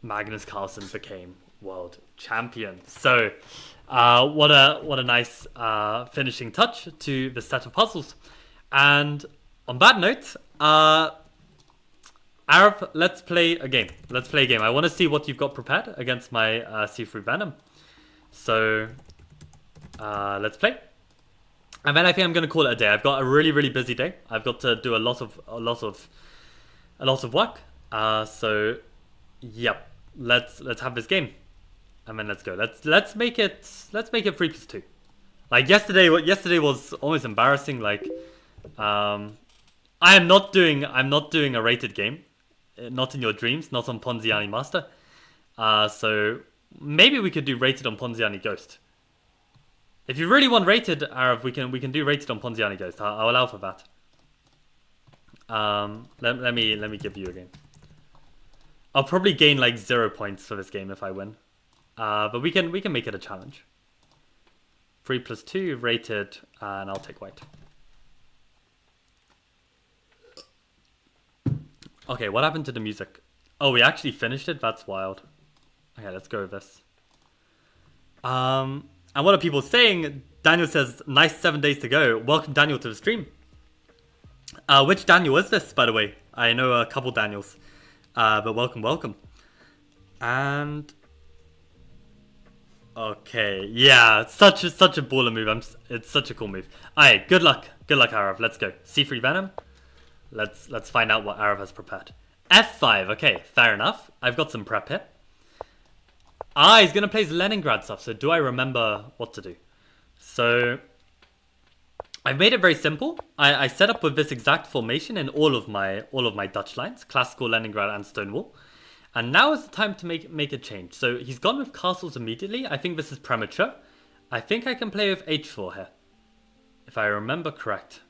Magnus Carlsen became world champion. So what a nice finishing touch to the set of puzzles. And on that note, Arab, let's play a game. Let's play a game. I want to see what you've got prepared against my C3 Venom. So let's play. And then I think I'm going to call it a day. I've got a really, really busy day. I've got to do a lot of work. So yep, let's have this game, and then let's go. Let's make it 3+2. Like yesterday was almost embarrassing. Like I'm not doing a rated game, not in your dreams, not on Ponziani Master. So maybe we could do rated on Ponziani Ghost. If you really want rated, Arab, we can do rated on Ponziani Ghost. I'll allow for that. Let me give you a game. I'll probably gain like 0 points for this game if I win. But we can make it a challenge. 3+2 rated, and I'll take white. Okay, what happened to the music? Oh, we actually finished it? That's wild. Okay, let's go with this. And what are people saying? Daniel says, nice 7 days to go. Welcome, Daniel, to the stream. Which Daniel is this, by the way? I know a couple Daniels. But welcome. And... okay, yeah, it's such a baller move. It's such a cool move. Alright, good luck, Arav. Let's go. C3 Venom. Let's find out what Arav has prepared. F5. Okay, fair enough. I've got some prep here. He's gonna play his Leningrad stuff. So do I remember what to do? So I've made it very simple. I set up with this exact formation in all of my Dutch lines, classical, Leningrad, and Stonewall. And now is the time to make a change. So he's gone with castles immediately. I think this is premature. I think I can play with h4 here, if I remember correct.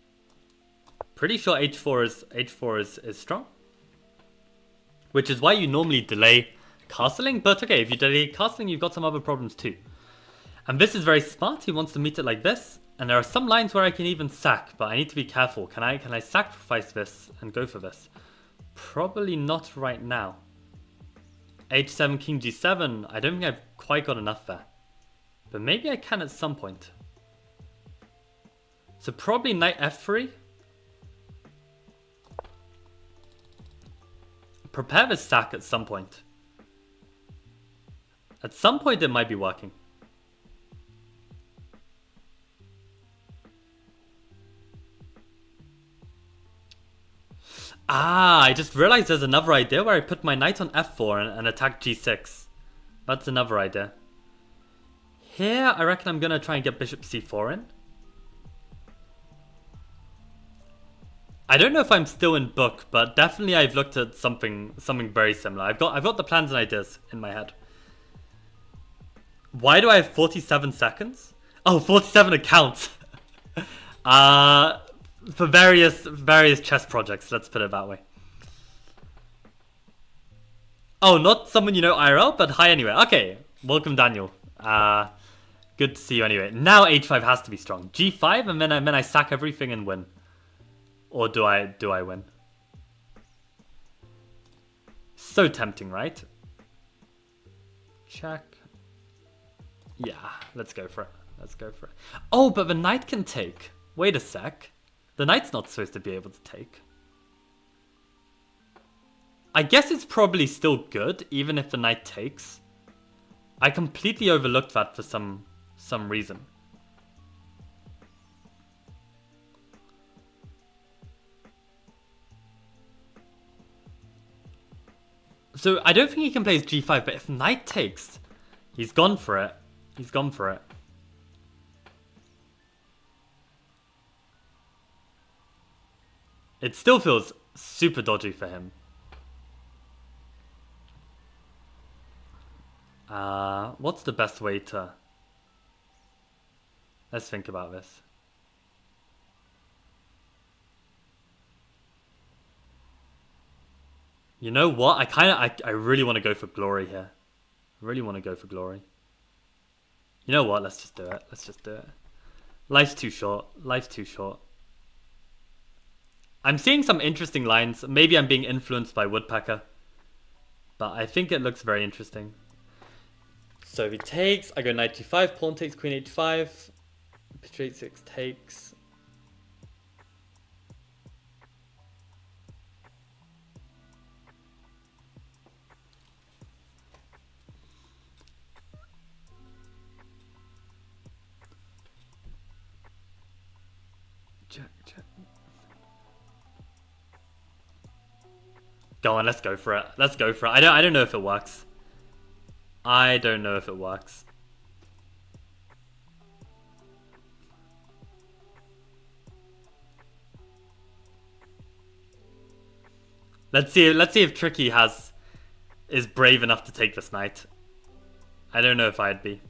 Pretty sure h4 is strong, which is why you normally delay castling, but okay, if you delete castling, you've got some other problems too. And this is very smart. He wants to meet it like this. And there are some lines where I can even sack, but I need to be careful. Can I sacrifice this and go for this? Probably not right now. H7, King G7. I don't think I've quite got enough there. But maybe I can at some point. So probably Knight F3. Prepare this sack at some point. At some point it might be working. Ah, I just realized there's another idea where I put my knight on f4 and attack g6. That's another idea. Here, I reckon I'm gonna try and get bishop c4 in. I don't know if I'm still in book, but definitely I've looked at something very similar. I've got the plans and ideas in my head. Why do I have 47 seconds? Oh, 47 accounts. For various chess projects, let's put it that way. Oh, not someone you know IRL, but hi anyway. Okay, welcome Daniel. Good to see you anyway. Now h5 has to be strong. g5 and then I sack everything and win. Or do I win? So tempting, right? Check. Yeah, let's go for it. Let's go for it. Oh, but the knight can take. Wait a sec. The knight's not supposed to be able to take. I guess it's probably still good, even if the knight takes. I completely overlooked that for some reason. So I don't think he can play his g5, but if knight takes, he's gone for it. He's gone for it. It still feels super dodgy for him. What's the best way to... Let's think about this. You know what? I really want to go for glory here. I really want to go for glory. You know what? Let's just do it. Let's just do it. Life's too short. Life's too short. I'm seeing some interesting lines. Maybe I'm being influenced by Woodpecker. But I think it looks very interesting. So if he takes, I go knight g5, pawn takes, queen h5, bishop h6 takes. Check. Go on, let's go for it. Let's go for it. I don't know if it works. I don't know if it works. Let's see if Tricky is brave enough to take this knight. I don't know if I'd be.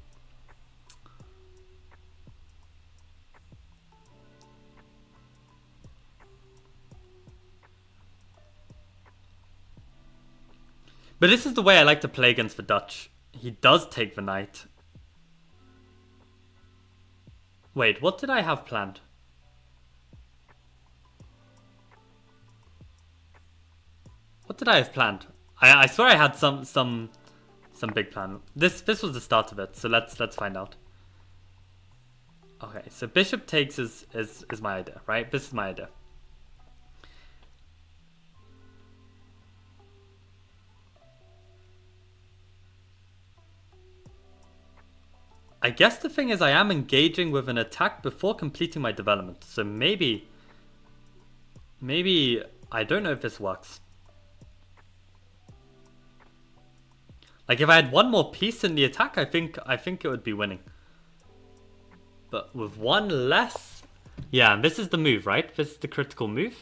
But this is the way I like to play against the Dutch. He does take the knight. Wait, what did I have planned? What did I have planned? I swear I had some big plan. This was the start of it, so let's find out. Okay, so bishop takes is my idea, right? This is my idea. I guess the thing is I am engaging with an attack before completing my development. So maybe I don't know if this works. Like if I had one more piece in the attack, I think it would be winning. But with one less, yeah, and this is the move, right? This is the critical move.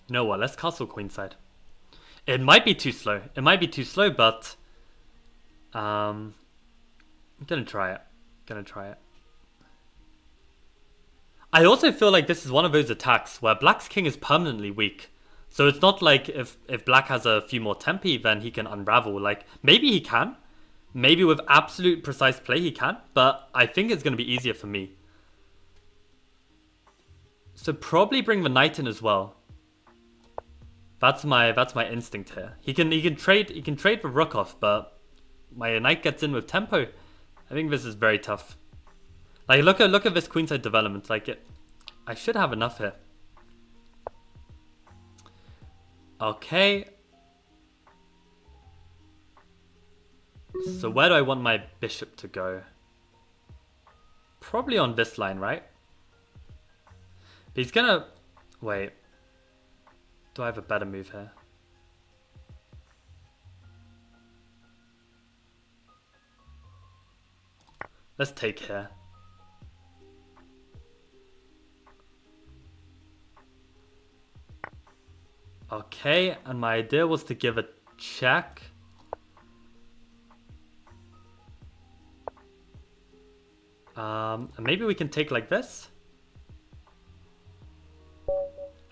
You know what? Let's castle queenside. It might be too slow. It might be too slow, but I'm gonna try it. Gonna try it. I also feel like this is one of those attacks where Black's king is permanently weak. So it's not like if Black has a few more tempi, then he can unravel. Like, maybe he can. Maybe with absolute precise play he can. But I think it's going to be easier for me. So probably bring the knight in as well. That's my instinct here. He can trade the rook off, but my knight gets in with tempo. I think this is very tough. Like, look at this queenside development. Like, I should have enough here. Okay. So where do I want my bishop to go? Probably on this line, right? But he's gonna... Wait. Do I have a better move here? Let's take here. Okay, and my idea was to give a check. And maybe we can take like this.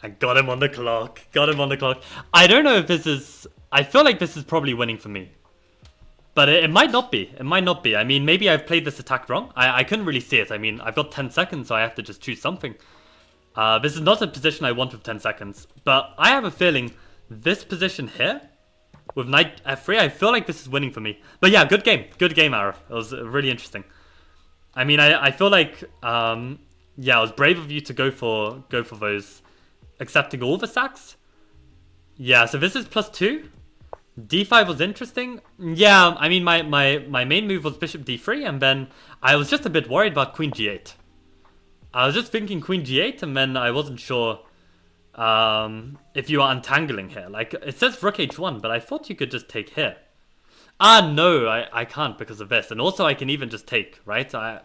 I got him on the clock. Got him on the clock. I don't know if this is... I feel like this is probably winning for me. But it might not be. It might not be. I mean, maybe I've played this attack wrong. I couldn't really see it. I mean, I've got 10 seconds, so I have to just choose something. This is not a position I want with 10 seconds. But I have a feeling this position here, with knight f3, I feel like this is winning for me. But yeah, good game. Good game, Arif. It was really interesting. I mean, I feel like, yeah, it was brave of you to go for those, accepting all the sacks. Yeah, so this is +2. D5 was interesting. Yeah, I mean, my main move was bishop d3, and then I was just a bit worried about queen g8. I was just thinking queen g8, and then I wasn't sure if you are untangling here. Like, it says rook h1, but I thought you could just take here. Ah, no, I can't because of this. And also I can even just take, right? I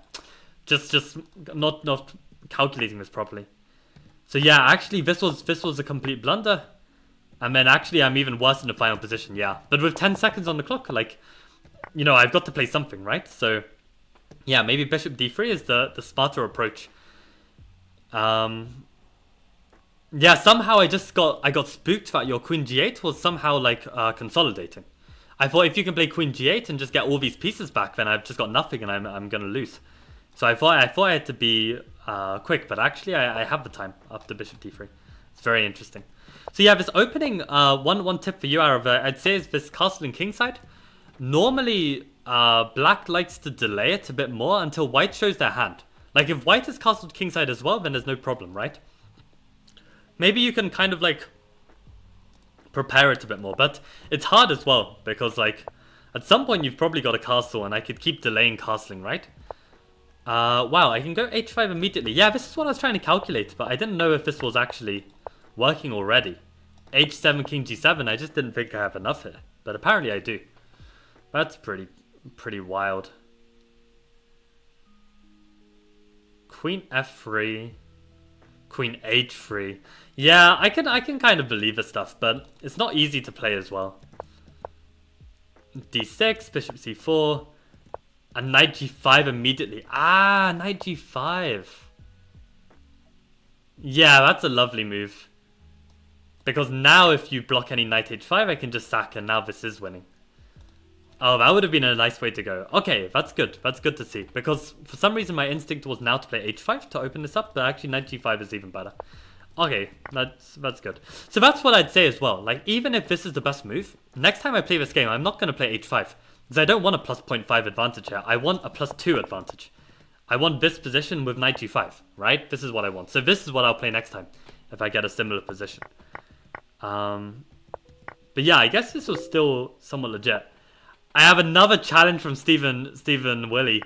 just not calculating this properly. So yeah, actually this was a complete blunder. And then actually I'm even worse in the final position, yeah. But with 10 seconds on the clock, like, you know, I've got to play something, right? So yeah, maybe bishop d3 is the smarter approach. Yeah, somehow I got spooked that your queen g8 was somehow like consolidating. I thought if you can play queen g8 and just get all these pieces back, then I've just got nothing and I'm gonna lose. So I thought I had to be quick, but actually I have the time after bishop d3. It's very interesting. So yeah, this opening, one tip for you, Arav, I'd say is this castle and kingside. Normally, black likes to delay it a bit more until white shows their hand. Like if white is castled kingside as well, then there's no problem, right? Maybe you can kind of like prepare it a bit more, but it's hard as well because like at some point you've probably got a castle and I could keep delaying castling, right? Wow, I can go h5 immediately. Yeah, this is what I was trying to calculate, but I didn't know if this was actually working already. h7, king g7, I just didn't think I have enough here, but apparently I do. That's pretty wild. Queen f3, queen h3. Yeah, I can kind of believe this stuff, but it's not easy to play as well. d6, bishop c4, and knight g5 immediately. Ah, knight g5. Yeah, that's a lovely move. Because now if you block any knight h5, I can just sack, and now this is winning. Oh, that would have been a nice way to go. Okay, that's good. That's good to see. Because for some reason my instinct was now to play h5 to open this up, but actually knight g5 is even better. Okay, that's good. So that's what I'd say as well. Like, even if this is the best move, next time I play this game, I'm not going to play h5. Because I don't want a plus 0.5 advantage here. I want a plus 2 advantage. I want this position with knight g5, right? This is what I want. So this is what I'll play next time, if I get a similar position. But yeah, I guess this was still somewhat legit. I have another challenge from Stephen Willie.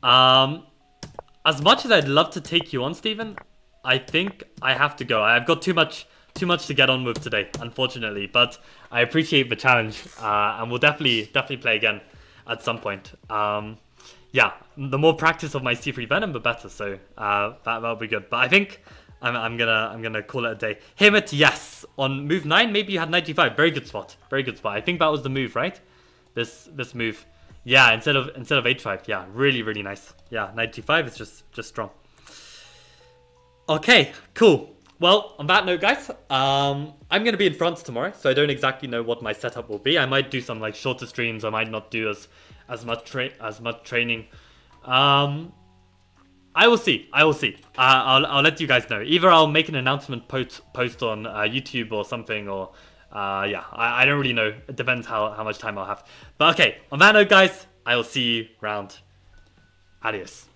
As much as I'd love to take you on, Stephen, I think I have to go. I've got too much to get on with today, unfortunately. But I appreciate the challenge, and we'll definitely play again at some point. Yeah, the more practice of my C3 Venom, the better. So that'll be good. But I think I'm gonna call it a day. Himit, yes. on move 9, maybe you had 95. Very good spot. Very good spot. I think that was the move, right? This move. Yeah, instead of 85. Yeah, really, really nice. Yeah, 95 is just strong. Okay, cool. Well, on that note, guys, I'm gonna be in France tomorrow, so I don't exactly know what my setup will be. I might do some like shorter streams. I might not do as much training. I will see. I'll let you guys know. Either I'll make an announcement post on YouTube or something, or yeah, I don't really know. It depends how much time I'll have. But okay, on that note, guys, I will see you round. Adios.